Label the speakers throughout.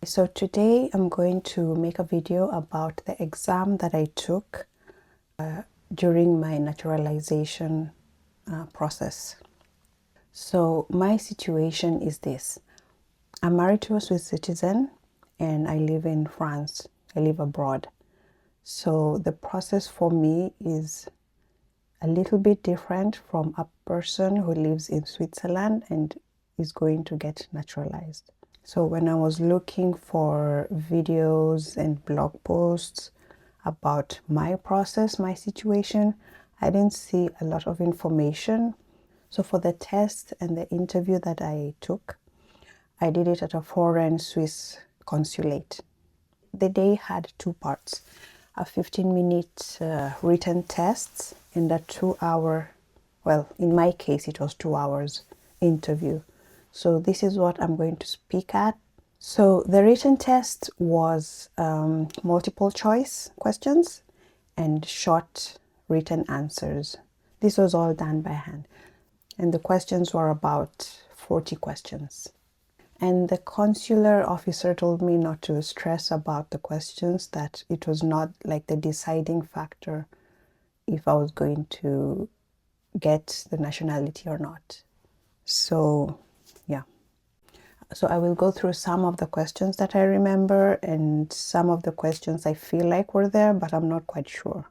Speaker 1: So today I'm going to make a video about the exam that I took during my naturalization process. So my situation is this. I'm married to a Swiss citizen and I live in France. I live abroad. So the process for me is a little bit different from a person who lives in Switzerland and is going to get naturalized. So when I was looking for videos and blog posts about my process, my situation, I didn't see a lot of information. So for the test and the interview that I took, I did it at a foreign Swiss consulate. The day had two parts, a 15-minute written test and a 2-hour, well, in my case, it was 2 hours interview. So this is what I'm going to speak at. So the written test was multiple choice questions and short written answers. This was all done by hand. And the questions were about 40 questions. And the consular officer told me not to stress about the questions, that it was not like the deciding factor if I was going to get the nationality or not. So, yeah. So I will go through some of the questions that I remember and some of the questions I feel like were there, but I'm not quite sure.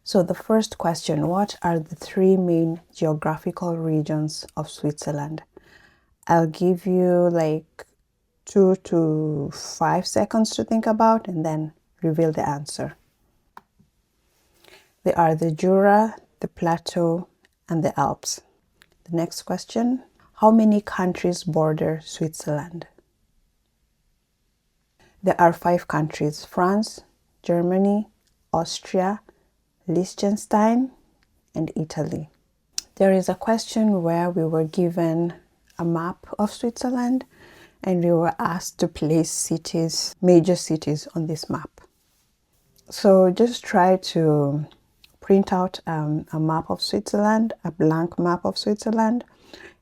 Speaker 1: So the first question, what are the 3 main geographical regions of Switzerland? I'll give you like 2 to 5 seconds to think about and then reveal the answer. They are the Jura, the Plateau, and the Alps. The next question, how many countries border Switzerland? There are 5 countries, France, Germany, Austria, Liechtenstein, and Italy. There is a question where we were given a map of Switzerland and we were asked to place cities, major cities on this map. So just try to print out a map of Switzerland, a blank map of Switzerland,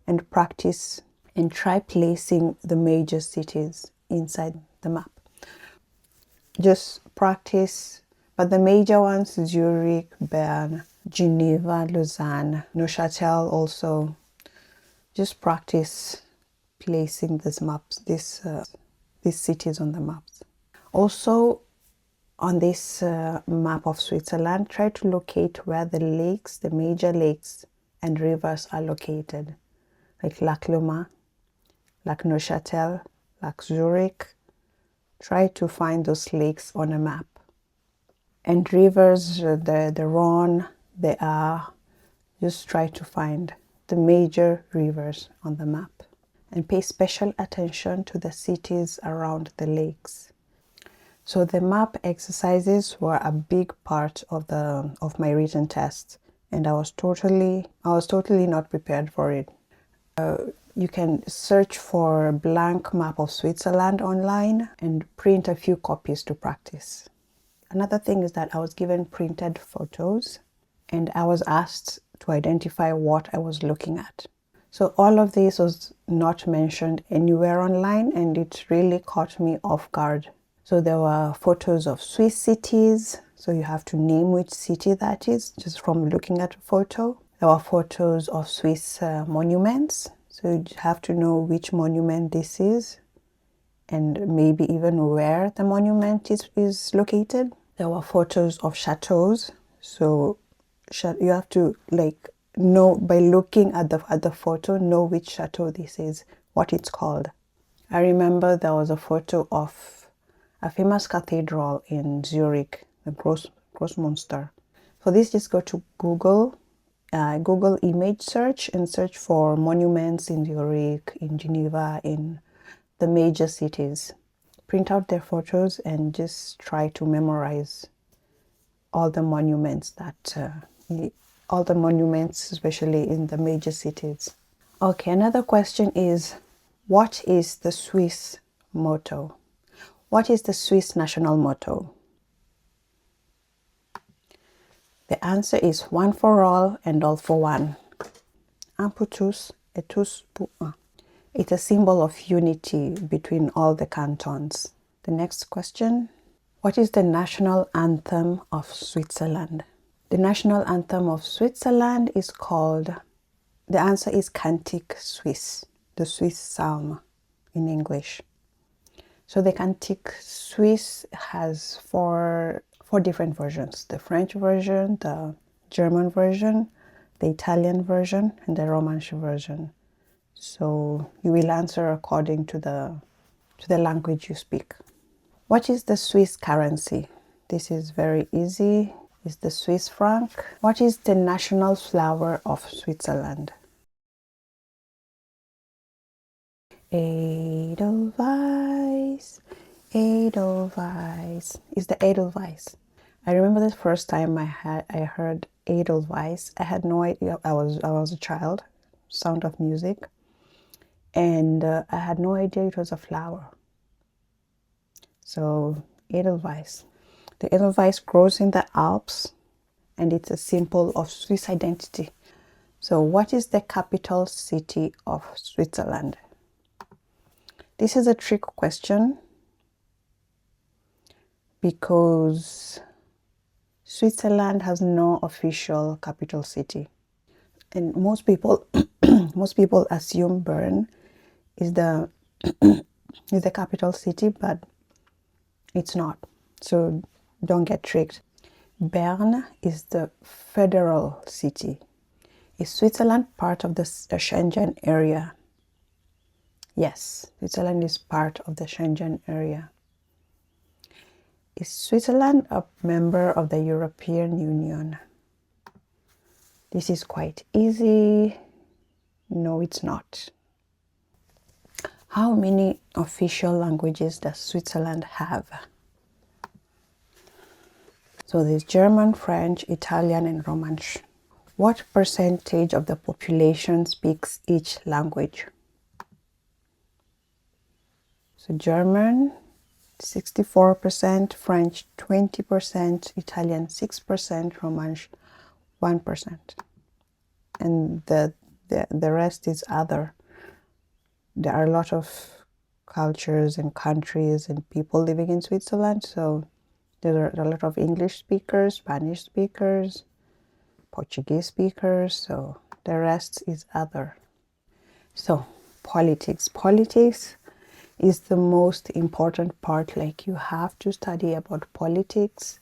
Speaker 1: and practice and try placing the major cities inside the map. Just practice, but the major ones, Zurich, Bern, Geneva, Lausanne, Neuchâtel also. Just practice placing these maps, these cities on the maps. Also, on this map of Switzerland, try to locate where the lakes, the major lakes and rivers are located, like Lac Leman, Lac Neuchâtel, Lac Zurich. Try to find those lakes on a map. And rivers, the Rhone, the Aar, just try to find the major rivers on the map. And pay special attention to the cities around the lakes. So the map exercises were a big part of my written test, and I was totally not prepared for it. You can search for a blank map of Switzerland online and print a few copies to practice. Another thing is that I was given printed photos and I was asked to identify what I was looking at. So all of this was not mentioned anywhere online and it really caught me off guard. So there were photos of Swiss cities, so you have to name which city that is just from looking at a photo. There were photos of Swiss monuments, so you have to know which monument this is and maybe even where the monument is located. There were photos of chateaus, so you have to know by looking at the photo, know which chateau this is, what it's called. I remember there was a photo of a famous cathedral in Zurich, the Grossmünster. For this, just go to Google image search and search for monuments in Zurich, in Geneva, in the major cities. Print out their photos and just try to memorize all the monuments especially in the major cities. Okay, another question is, what is the Swiss motto? What is the Swiss national motto? The answer is one for all and all for one. Un pour tous et tous pour un. It's a symbol of unity between all the cantons. The next question. What is the national anthem of Switzerland? The national anthem of Switzerland is called, the answer is Cantique Suisse, the Swiss Psalm in English. So the Cantique Suisse has four different versions: the French version, the German version, the Italian version, and the Romansh version. So you will answer according to the language you speak. What is the Swiss currency? This is very easy. It's the Swiss franc. What is the national flower of Switzerland? Edelweiss. Edelweiss. It's the Edelweiss. I remember the first time I heard Edelweiss. I had no idea. I was a child. Sound of Music, and I had no idea it was a flower. So Edelweiss. The Edelweiss grows in the Alps, and it's a symbol of Swiss identity. So what is the capital city of Switzerland? This is a trick question because Switzerland has no official capital city. And most people assume Bern is the is the capital city, but it's not. So don't get tricked. Bern is the federal city. Is Switzerland part of the Schengen area? Yes, Switzerland is part of the Schengen area. Is Switzerland a member of the European Union? This is quite easy. No, it's not. How many official languages does Switzerland have? So there's German, French, Italian, and Romansh. What percentage of the population speaks each language? So German, 64%, French, 20%, Italian, 6%, Romansh, 1%. And the rest is other. There are a lot of cultures and countries and people living in Switzerland, so there are a lot of English speakers, Spanish speakers, Portuguese speakers, so the rest is other. So politics. Politics is the most important part. Like, you have to study about politics.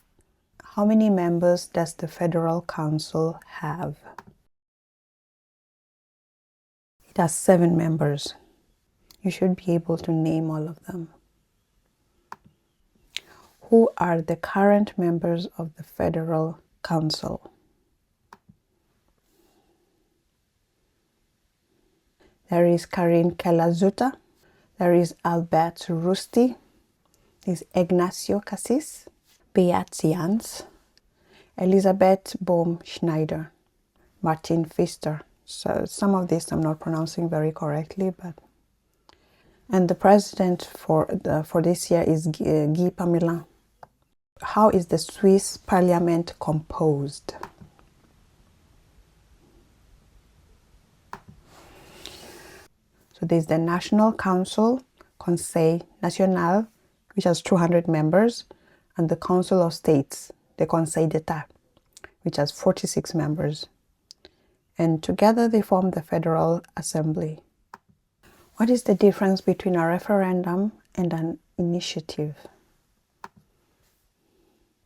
Speaker 1: How many members does the Federal Council have? It has 7 members. You should be able to name all of them. Who are the current members of the Federal Council? There is Karin Keller-Sutter. There is Albert Rusti. There's Ignacio Cassis, Beat Jans, Elisabeth Bohm-Schneider, Martin Pfister. So some of this I'm not pronouncing very correctly, but... And the president for this year is Guy Parmelin. How is the Swiss parliament composed? So there's the National Council, Conseil National, which has 200 members, and the Council of States, the Conseil d'État, which has 46 members. And together they form the Federal Assembly. What is the difference between a referendum and an initiative?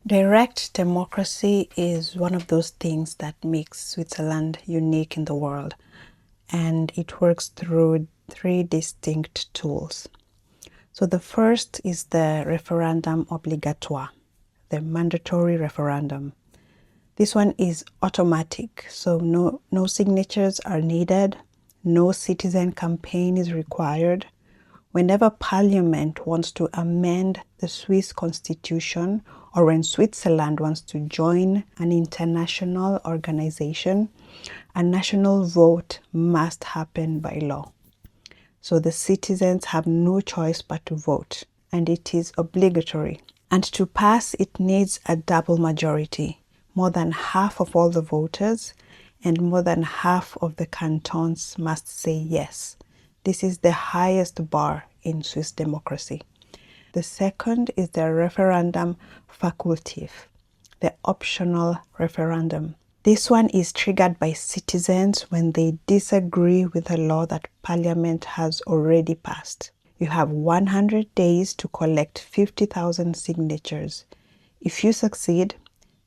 Speaker 1: Direct democracy is one of those things that makes Switzerland unique in the world, and it works through 3 distinct tools. So the first is the referendum obligatoire, the mandatory referendum. This one is automatic, so no signatures are needed, no citizen campaign is required. Whenever Parliament wants to amend the Swiss constitution, or when Switzerland wants to join an international organization, a national vote must happen by law. So the citizens have no choice but to vote, and it is obligatory. And to pass, it needs a double majority, more than half of all the voters and more than half of the cantons must say yes. This is the highest bar in Swiss democracy. The second is the referendum facultative, the optional referendum. This one is triggered by citizens when they disagree with a law that Parliament has already passed. You have 100 days to collect 50,000 signatures. If you succeed,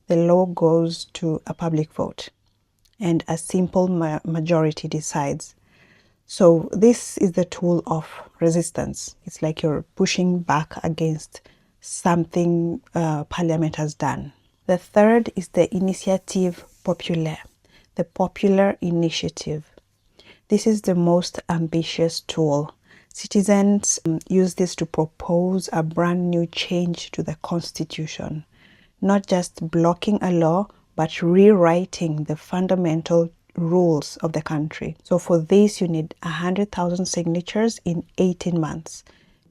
Speaker 1: the law goes to a public vote and a simple majority decides. So this is the tool of resistance. It's like you're pushing back against something Parliament has done. The third is the initiative populaire, the popular initiative. This is the most ambitious tool. Citizens use this to propose a brand new change to the constitution, not just blocking a law, but rewriting the fundamental rules of the country. So for this, you need 100,000 signatures in 18 months.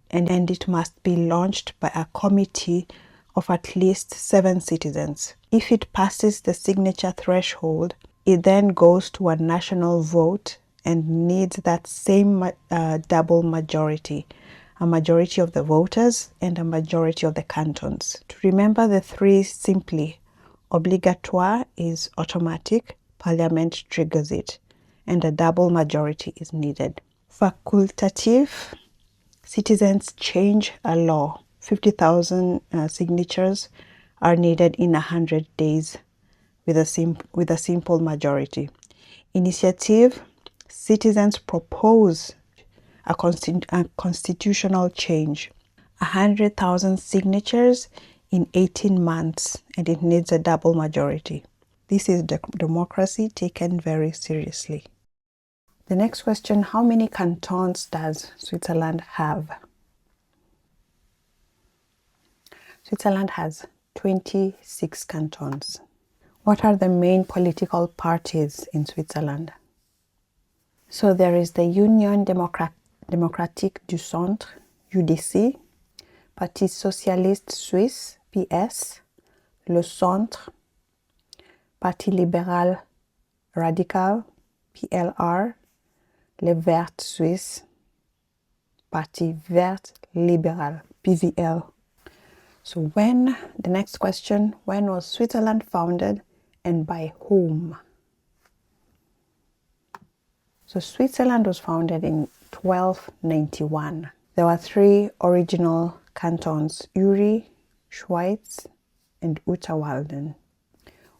Speaker 1: And it must be launched by a committee of at least 7 citizens. If it passes the signature threshold, it then goes to a national vote and needs that same double majority, a majority of the voters and a majority of the cantons. To remember the three simply, obligatoire is automatic, Parliament triggers it, and a double majority is needed. Facultative, citizens change a law. 50,000 signatures are needed in 100 days with a simple majority. Initiative, citizens propose a constitutional change. 100,000 signatures in 18 months, and it needs a double majority. This is democracy taken very seriously. The next question, how many cantons does Switzerland have? Switzerland has 26 cantons. What are the main political parties in Switzerland? So there is the Union Démocratique du Centre, UDC, Parti Socialiste Suisse, PS, Le Centre, Parti Libéral Radical, PLR, Les Verts Suisses, Parti Vert Libéral, PVL. So the next question, when was Switzerland founded and by whom? So Switzerland was founded in 1291. There were 3 original cantons, Uri, Schwyz, and Unterwalden.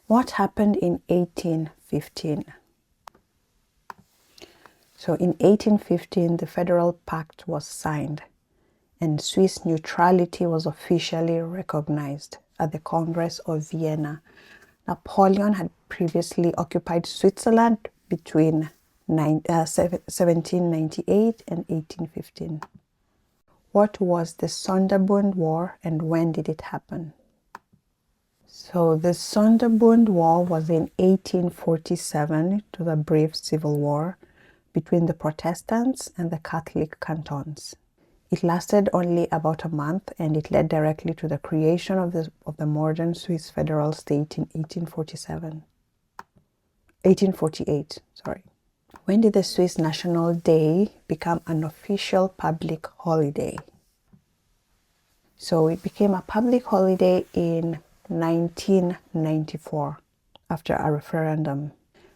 Speaker 1: What happened in 1815? So in 1815, the Federal Pact was signed and Swiss neutrality was officially recognized at the Congress of Vienna. Napoleon had previously occupied Switzerland between 1798 and 1815. What was the Sonderbund War and when did it happen? So the Sonderbund War was in 1847. It was a brief civil war between the Protestants and the Catholic cantons. It lasted only about a month and it led directly to the creation of the modern Swiss federal state in 1848. When did the Swiss National Day become an official public holiday? So it became a public holiday in 1994 after a referendum.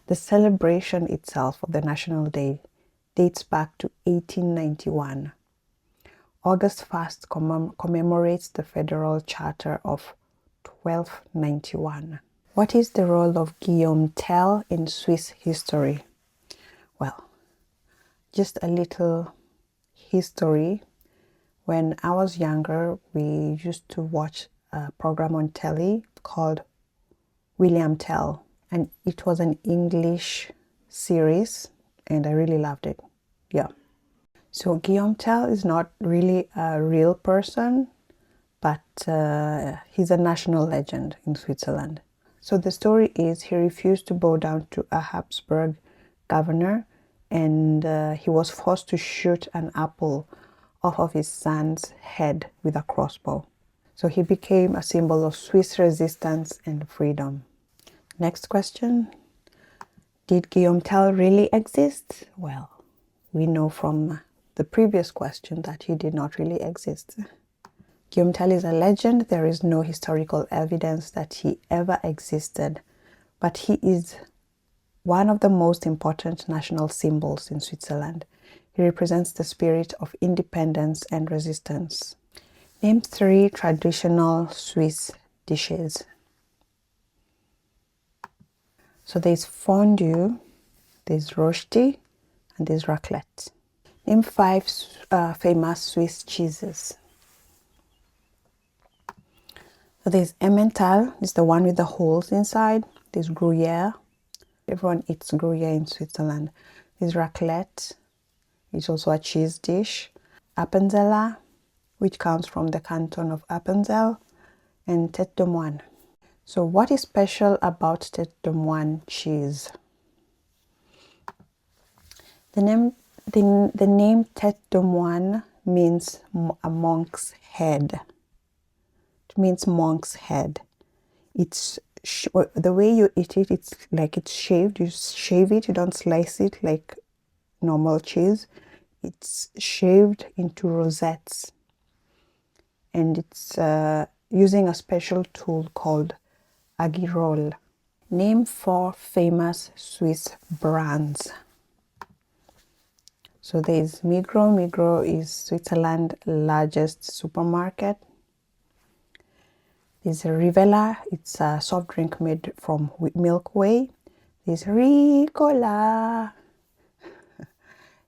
Speaker 1: The celebration itself of the National Day dates back to 1891. August 1st commemorates the Federal Charter of 1291. What is the role of Guillaume Tell in Swiss history? Well, just a little history. When I was younger, we used to watch a program on telly called William Tell, and it was an English series, and I really loved it. Yeah. So Guillaume Tell is not really a real person, but he's a national legend in Switzerland. So the story is he refused to bow down to a Habsburg governor, and he was forced to shoot an apple off of his son's head with a crossbow. So he became a symbol of Swiss resistance and freedom. Next question. Did Guillaume Tell really exist? Well, we know from the previous question that he did not really exist. Guillaume Tell is a legend. There is no historical evidence that he ever existed, but he is one of the most important national symbols in Switzerland. He represents the spirit of independence and resistance. Name 3 traditional Swiss dishes. So there's fondue, there's rösti, and there's raclette. Name 5 famous Swiss cheeses. So there's Emmental, it's the one with the holes inside. There's Gruyere. Everyone eats Gruyere in Switzerland. There's raclette. It's also a cheese dish. Appenzeller, which comes from the canton of Appenzell. And tête de moine. So what is special about tête de moine cheese? The name tête de moine means a monk's head. It means monk's head. It's the way you eat it, it's like it's shaved. You shave it, you don't slice it like normal cheese. It's shaved into rosettes, and it's using a special tool called agirol. Name 4 famous Swiss brands. So there's Migros. Migros is Switzerland's largest supermarket. There's Rivella. It's a soft drink made from milk whey. There's Ricola.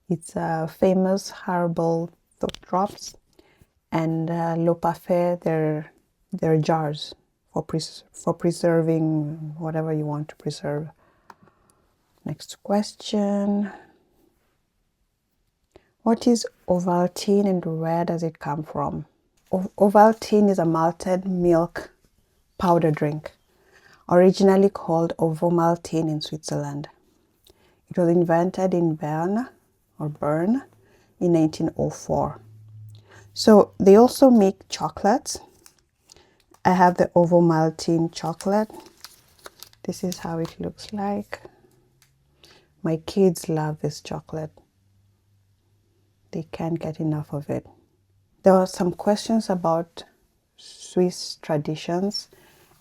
Speaker 1: It's a famous herbal throat drops. And Le Parfait, they're jars for preserving whatever you want to preserve. Next question. What is Ovaltine and where does it come from? Ovaltine is a malted milk powder drink, originally called Ovomaltine in Switzerland. It was invented in Bern in 1904. So they also make chocolates. I have the Ovomaltine chocolate. This is how it looks like. My kids love this chocolate. They can't get enough of it. There were some questions about Swiss traditions,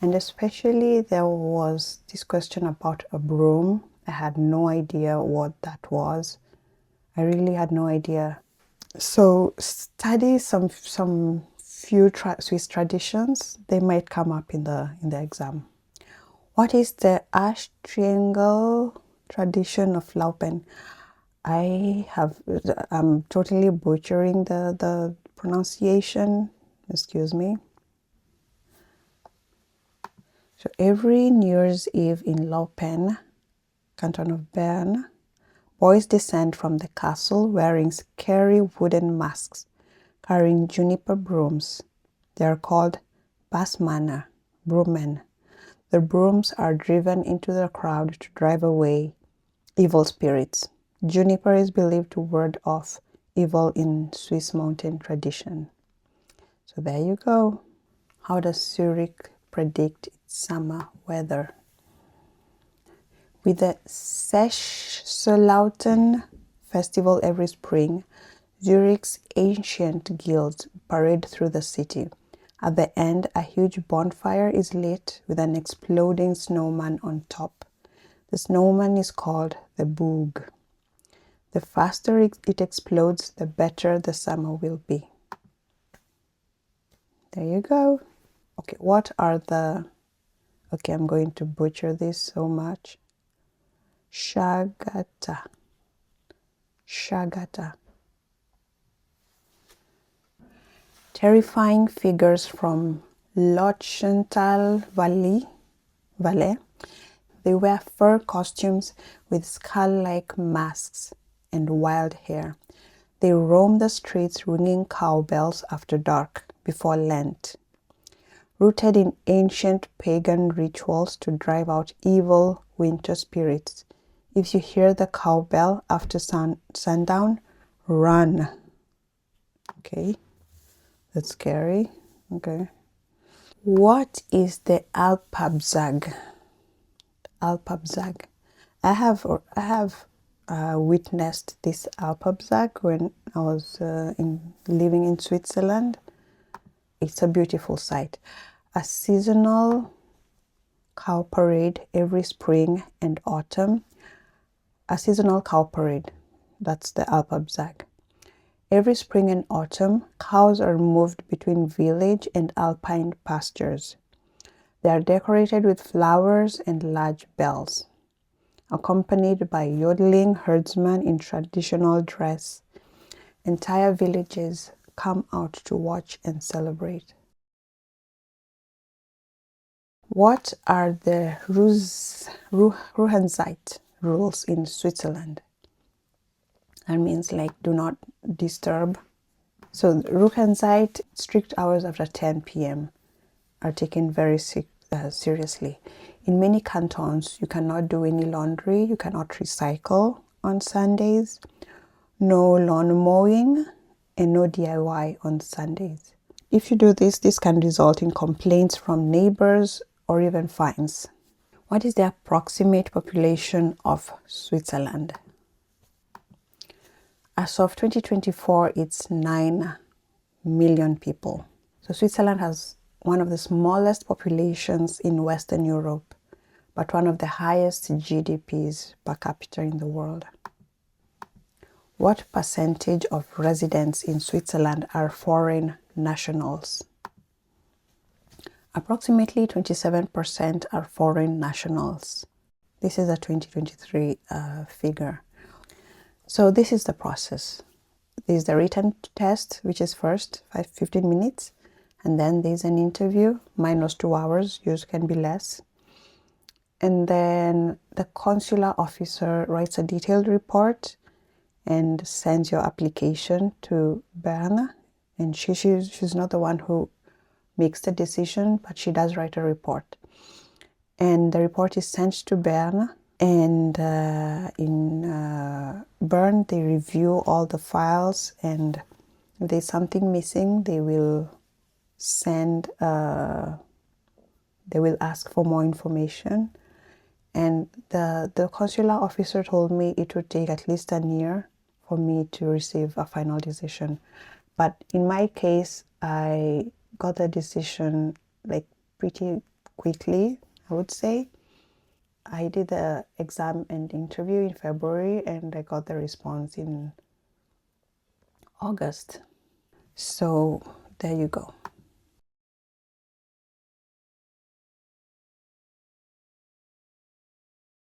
Speaker 1: and especially there was this question about a broom. I had no idea what that was. I really had no idea. So study some few Swiss traditions. They might come up in the exam. What is the ash triangle tradition of Laupen? I'm totally butchering the pronunciation. Excuse me. So every New Year's Eve in Laupen, canton of Bern, boys descend from the castle wearing scary wooden masks, carrying juniper brooms. They are called Bassmänner, broommen. The brooms are driven into the crowd to drive away evil spirits. Juniper is believed to ward off evil in Swiss mountain tradition. So there you go. How does Zurich predict its summer weather? With the Sechselauten festival every spring, Zurich's ancient guilds parade through the city. At the end, a huge bonfire is lit with an exploding snowman on top. The snowman is called the Boog. The faster it explodes, the better the summer will be. There you go. Okay, what are the... Okay, I'm going to butcher this so much. Shagata. Shagata. Terrifying figures from Lochenthal Valley. They wear fur costumes with skull-like masks and wild hair. They roam the streets ringing cowbells after dark before Lent. Rooted in ancient pagan rituals to drive out evil winter spirits. If you hear the cowbell after sundown, run. Okay, that's scary. Okay. What is the Alpabzag? Alpabzag. I have witnessed this Alpabzag when I was living in Switzerland. It's a beautiful sight. A seasonal cow parade every spring and autumn. A seasonal cow parade, that's the Alpabzag. Every spring and autumn, cows are moved between village and alpine pastures. They are decorated with flowers and large bells, accompanied by yodeling herdsmen in traditional dress. Entire villages come out to watch and celebrate. What are the Ruhenzeit rules in Switzerland? That means like do not disturb. So Ruhenzeit, strict hours after 10 p.m. are taken very seriously. In many cantons, you cannot do any laundry, you cannot recycle on Sundays, no lawn mowing, and no DIY on Sundays. If you do this, this can result in complaints from neighbors or even fines. What is the approximate population of Switzerland? As of 2024, it's 9 million people. So Switzerland has one of the smallest populations in Western Europe, but one of the highest GDPs per capita in the world. What percentage of residents in Switzerland are foreign nationals? Approximately 27% are foreign nationals. This is a 2023 figure. So this is the process. There's the written test, which is first 15 minutes, and then there's an interview, minus 2 hours, yours can be less. And then the consular officer writes a detailed report and sends your application to Bern. And she's not the one who makes the decision, but she does write a report. And the report is sent to Bern, and in Bern they review all the files, and if there's something missing, they will ask for more information. And the consular officer told me it would take at least a year for me to receive a final decision. But in my case, I got the decision like pretty quickly, I would say. I did the exam and interview in February, and I got the response in August. So there you go.